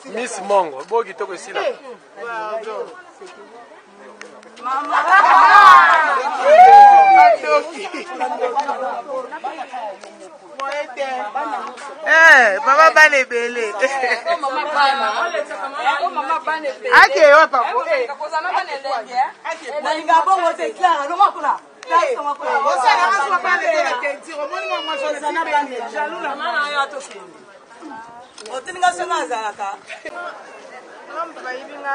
Miss Mongo, bogi toko sila. Mama. Mama bane bele. Mama bane bele. Ake yo papa. Kozana bane lenge. Na linga bongo te clara, no makuna. Osa na maso bane bele tenti, omoni mama kozana bane. Jaloux la mama yo atoke. Otinga sona zalaka. Ngamba yibinga.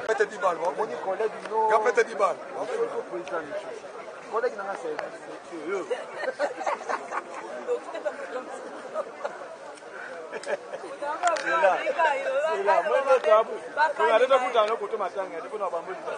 Pete di bal, mon collègue no. Ga pete di bal. Collègue na c'est. Là, moi le tabu. On a déjà foutu un autre côté matin, il faut nous avoir modifié.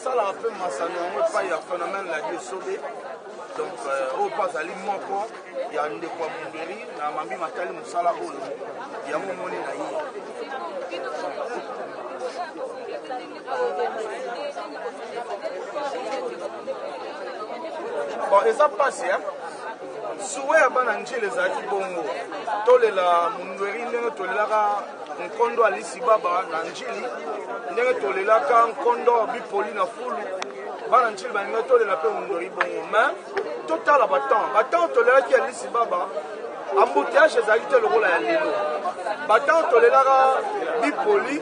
Ça a un peu massacré, il y a un phénomène là de sauver. Donc, au pas à l'immoco, il y a une des fois Monderi, il y a un mambi matali Moussala Olo, il y a un moment bon, et ça passe, hein? Souhait à Bananji les Aki Bongo, Tole la Monderi, Tole la Nkondo Alisi Baba, Nanjili, Tole la Nkondo Bipoli na Fulu. Bana nchili baninga tole la pe Mondori bongo mais total batan tolera ki alisi baba embouteillage ezali te lokola ya lelo batan tolera bipoli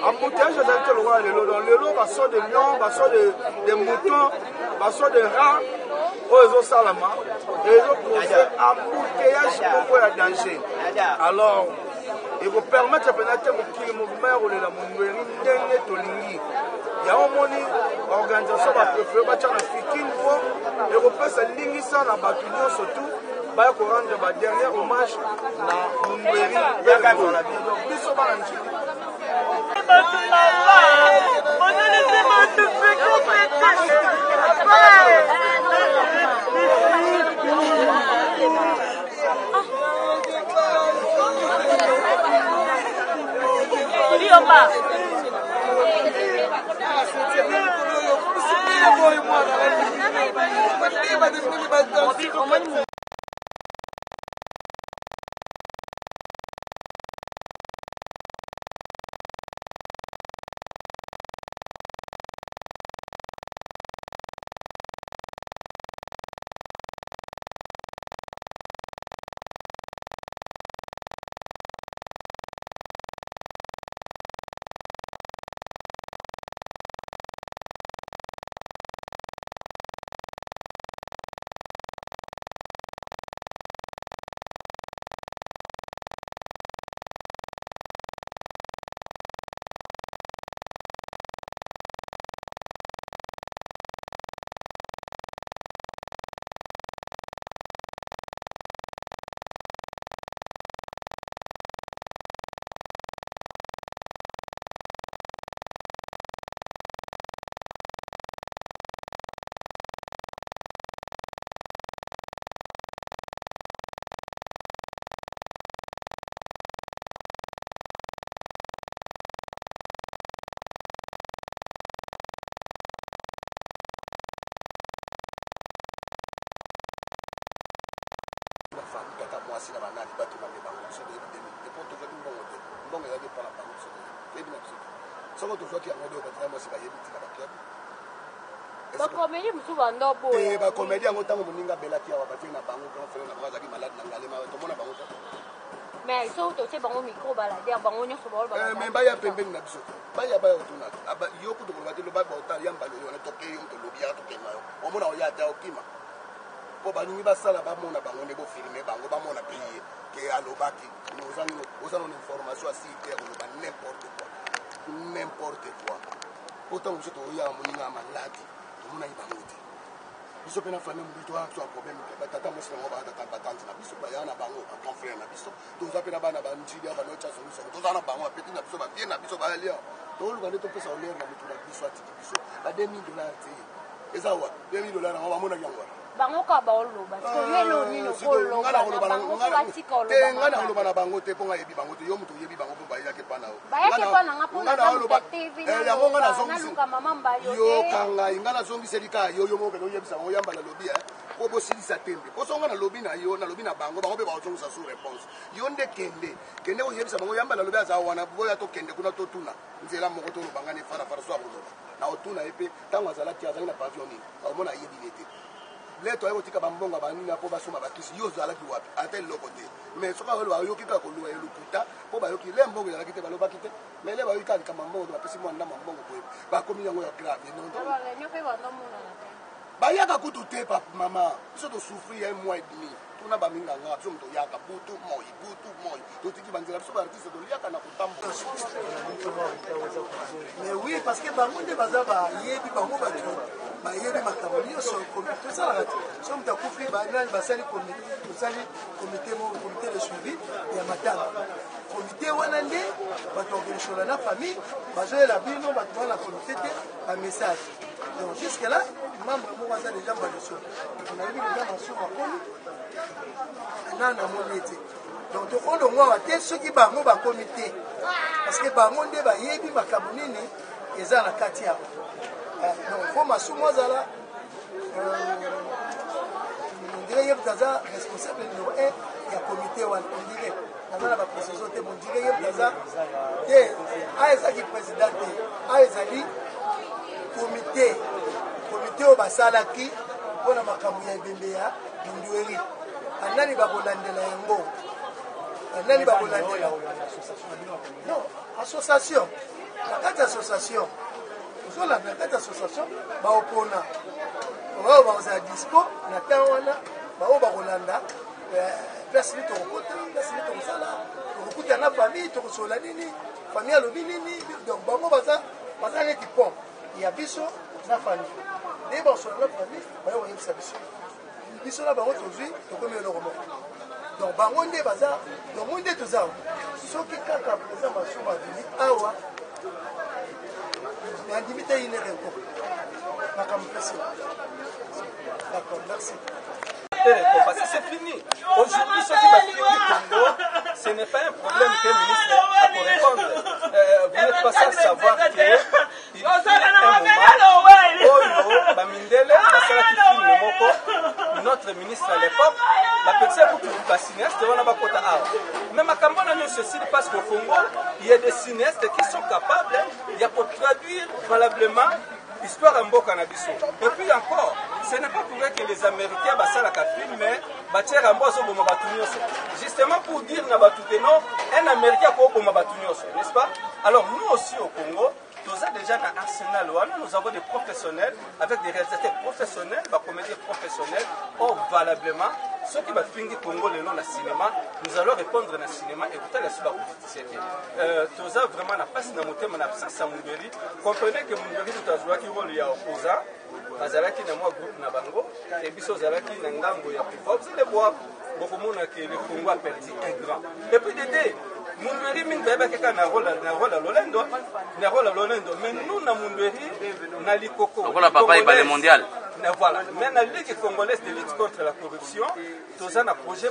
embouteillage ezali te lokola ya lelo donc lelo baso de lion baso de mouton baso de rat oyo ezosalama ezopose embouteillage moko ya danger alors et vous permettre peut-être que le mouvement ou la Mondori ndenge tolingi ya omoni organisation ba préféré ba tchana fikin fo et vous passe lingi ça na batunion surtout ba ko rendre ba dernier hommage na Mondori ya ka na bien donc biso ba nji Bakomedi musu bando bo. Bakomedi yango tango moninga belaki awa batie na bango quand frère na brazaki malade na ngalema to mona bango. Mais so to se bango micro bala dia bango nyoso bala bala. Mais baya pembeni na biso. Baya otuna. Aba yo kuto ko batelo ba bota yamba lo na toke yo to lobia to kema yo. Omona oya ta okima. Po baningi basala ba mona bango ne bo filmer bango ba mona payer ke alobaki. Nous avons une information assez claire on n'importe quoi. N'importe quoi. Autant vous êtes au ya moninga malade. Omona ibangote. Biso pena famille mbito a so problème ke tata mo sema ba tata batante na biso ba yana bango a confrère na biso to za pena bana ba njidi ba no cha solution to za na bango apeti na biso ba bien na biso ba lia to lu ba ne to pesa o leer na mutu na biso ati biso ba $2000 te eza wa $2000 na ba mona yango bango ka ba oloba parce que yelo ni no kolo ngana oloba na bango te ponga yebi bango te yo mutu yebi bango po ba yake pana o ba yake pana ngapona na oloba TV yango ngana zongi mama mba yo kanga ingana zongi selika yo mo ke no yebisa bango yamba la lobi po bo silisa tembe po songa na lobi na yo na lobi na bango pe ba zongi sa sous réponse yo nde kende o yebisa bango yamba la lobi aza wana boya to kende kuna to tuna nzela moko to lobanga ne fara so akoloba na otuna epe tango azala ti azali na pavillon ni omona yebi nete leto ayo tika bambonga banini apo basoma bakisi yo zalaki wapi ate loko te mais soka welo ayo kika ko luwa elukuta po ba yoki le mbongo zalaki te baloba kite mais le ba yoki kali kama mbongo ba pesi mwanda mbongo ko ba komi yango ya grave non donc ba yaka kutu te papa mama biso to souffrir un mois et demi tuna ba minga nga biso mto yaka butu moy to tiki banzela biso ba artiste to liaka na kutambo mais oui parce que bango nde bazaba yebi bango ba yebi makambo nyonso comité ça somme ta kufi ba nani basali comité de suivi ya matanga comité wana nde bato organiser na famille bazoyela bino bato wana comité te ba message donc jusque là membre moko aza déjà baliso on a vu déjà dans son makolo nana monete donc tokondo ngwa te soki bango ba comité parce que bango nde ba yebi makambo nini eza na kati ya donc faut masumo zala on dirait yebtaza responsable numéro 1 ya comité wana on dirait nazala ba précision te on dirait yebtaza te aezaki président te aezali comité oyo basalaki mpona makambo ya ebembe ya mundueri anani bakolandela yango anani bakolandela non association na kati ya association ozolanda na kati ya association baopona oyo bakozala dispo na temps wana baoyo bakolanda place ni tokokota place ni tokosala tokokuta na famille tokosola nini famille alobi nini donc bango baza neti pont ya biso na famille nde bakosola na famille bayo koyebisa biso na bango tozwi tokomi eloko moko donc bango nde baza donc mo nde toza soki kaka eza masumu abimi awa nandimi te inere eko makambo pesi d'accord merci. Parce que c'est fini. Aujourd'hui, ce qui va finir du Congo, ce n'est pas un problème que le ministre a pour répondre. Vous n'êtes pas sans savoir qu'il y a un moment, notre ministre à l'époque, la personne pour tout le cinéaste, on a pas côté mais ma campagne ne se cite parce qu'au Congo, il y a des cinéastes qui sont capables, il y a pour traduire valablement l'histoire en Boka Nabiso. Et puis encore, ce n'est pas pour vrai que les Américains basent la film, mais bâtir en bois justement pour dire un Américain pour n'est-ce pas? Alors nous aussi au Congo, nous avons déjà un arsenal, nous avons des professionnels, avec des réalisateurs professionnels, des comédiens professionnels, or valablement, ceux qui vont finir Congo le long du cinéma, nous allons répondre dans le cinéma et écouter la suite de la publicité. Nous avons vraiment la place dans mon thème, l'absence à Mungeri. Comprenez que Mungeri, nous avons joué qui rôle il y a opposant, bazalaki na moi groupe na bango, et biso zalaki na ngambo ya pouvoir. Vous allez voir, beaucoup de monde que le Congo a perdu un grand. Et puis d'aider. Mundweri mingi keka na rôle Lolendo mais nous na Mundweri na likoko voilà papa il va le mondial voilà mais na ligue congolaise de lutte contre la corruption tous un projet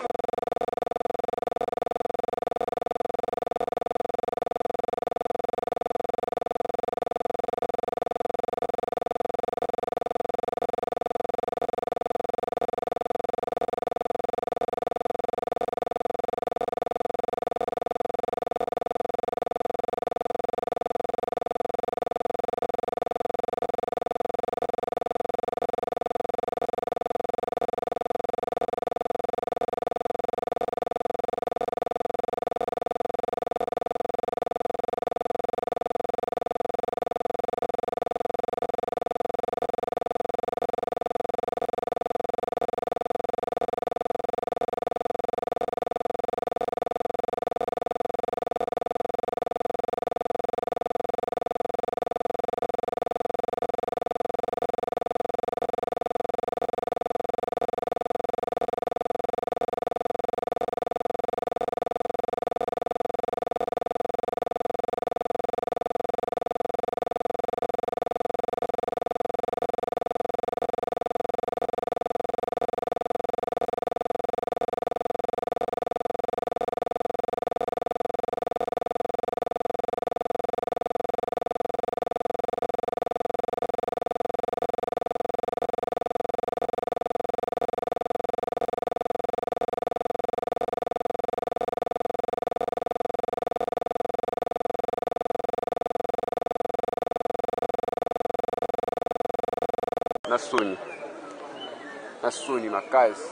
na soni makasi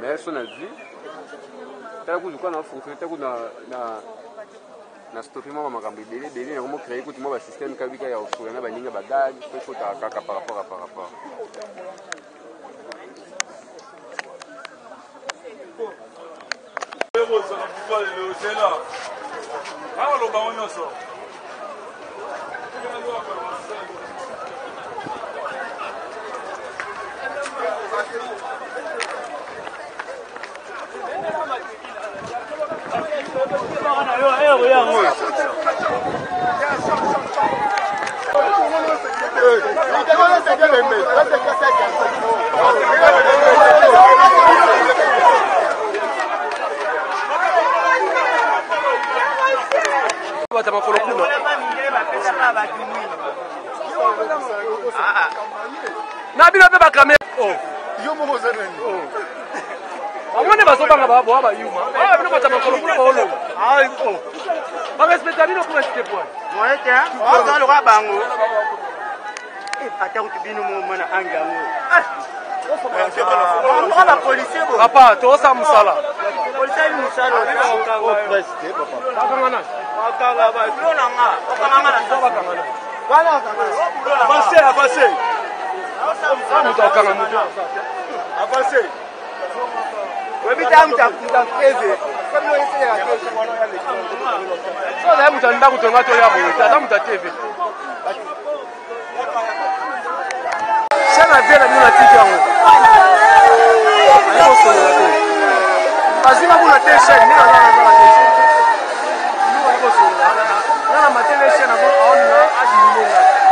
mais so na vie tala kuzuka na fonctionner tala na stopper mwa makambo ebele na komo créer kuti mwa ba système kabika ya osula na baninga bagadi po kota kaka par rapport Nabila pe bakame yo mo kozanani amone basobanga babo aba yuma bino batama kolo kuna bolo ba respecta bino pour rester point moete on lo bango ata kutibino mo mana angango la police bo papa to sa musala police ni musala o preste papa takangana akala ba tona nga okangana na soba kangana bana avance mutu akanga mutu avance webita mtakuteze so na mutu anda kutonga to yabo tata mutu TV Chana vela bino tiki yango ayo solo la te bazima kuna te chaîne ni na te nous ayo solo na matele chaîne na aona ajininga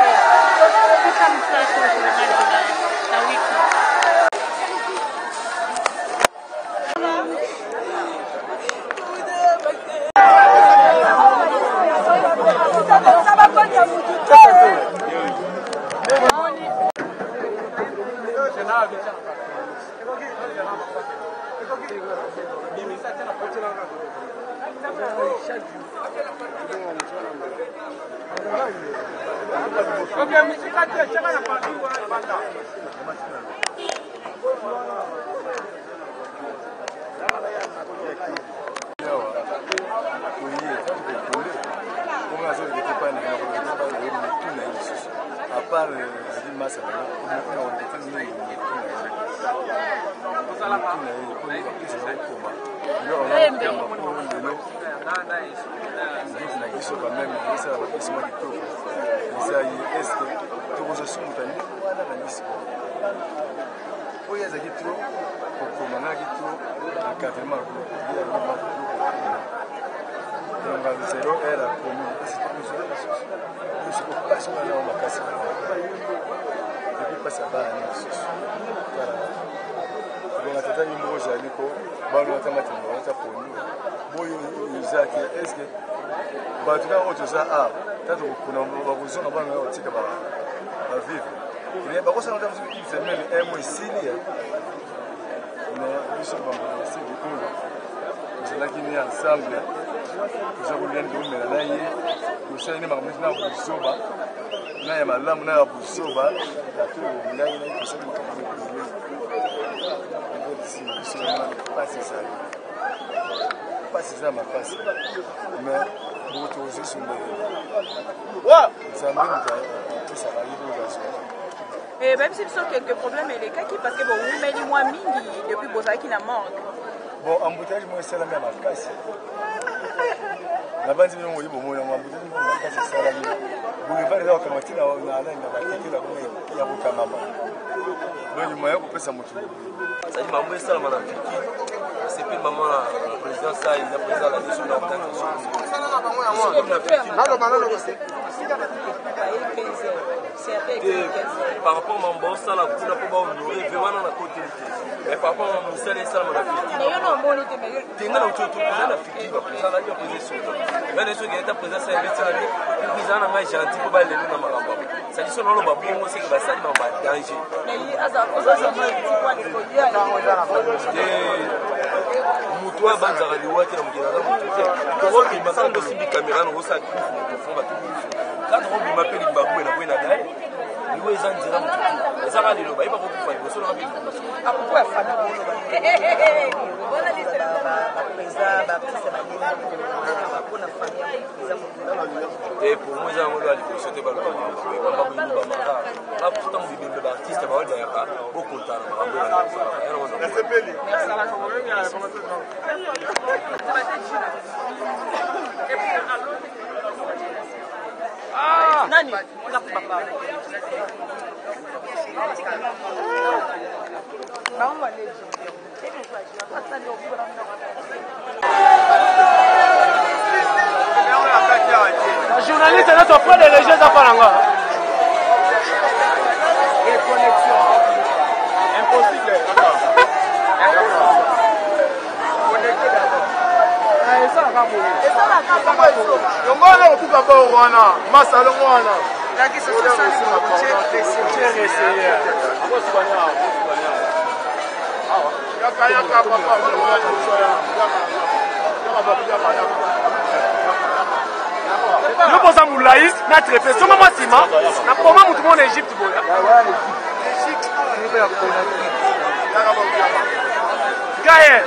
Et même s'il y a quelques problèmes, il y a parce que vous mettez moins mingi depuis Bozaki na mort. Bon, embouteillage, moi, c'est la même affaire. La bande de mon embouteillage, c'est ça. Vous ne pouvez pas faire comme ça, on a un maman. Donc, il m'a coupé sa moto. Ça dit, maman, ça, la c'est plus maman, la présidence, ça, il a président la mission de la par rapport à mon bon ça là vous n'avez pas honoré vraiment dans côté mais par rapport à mon ça les salles la fête tu n'as pas tout la fête ça là il a posé sur mais les choses qui étaient présents c'est invité là ils en ont gentil pour bailler nous dans malamba ça dit son nom ba bon c'est que ça dit ma danger mais asa ça mutoa banza kaliwa tena mjina na mutoa kwa hiyo makando simbi kamera no sa kufu kwa fumba tu quand on m'appelle babu na kwenda dai niwo eza nzela motutu ezaka lelo bayeba kokufa liboso na babi apropos ya fana koloba mpona famille eza et pour moi eza ngolo ya liboso te baloba bamba boyino bamaka baputango bibembe baartiste baodayaka bokontana makambo yanasepeli nani la journaliste est notre frère de léger à Palanga. Impossible. Yongole okuka ba wana masalo wana laki sasa yaka papa Nous posons moulaïs, notre fait. Sur moi, Sima, na comment nous trouvons l'Égypte, boya. Gaël.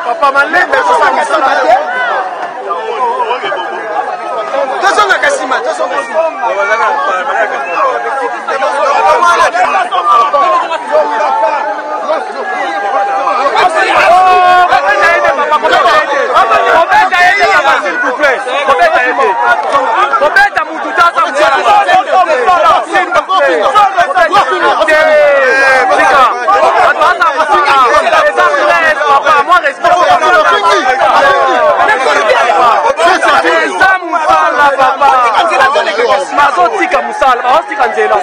Papa Malembe, tozonga kasima mazotika musala baotika nzela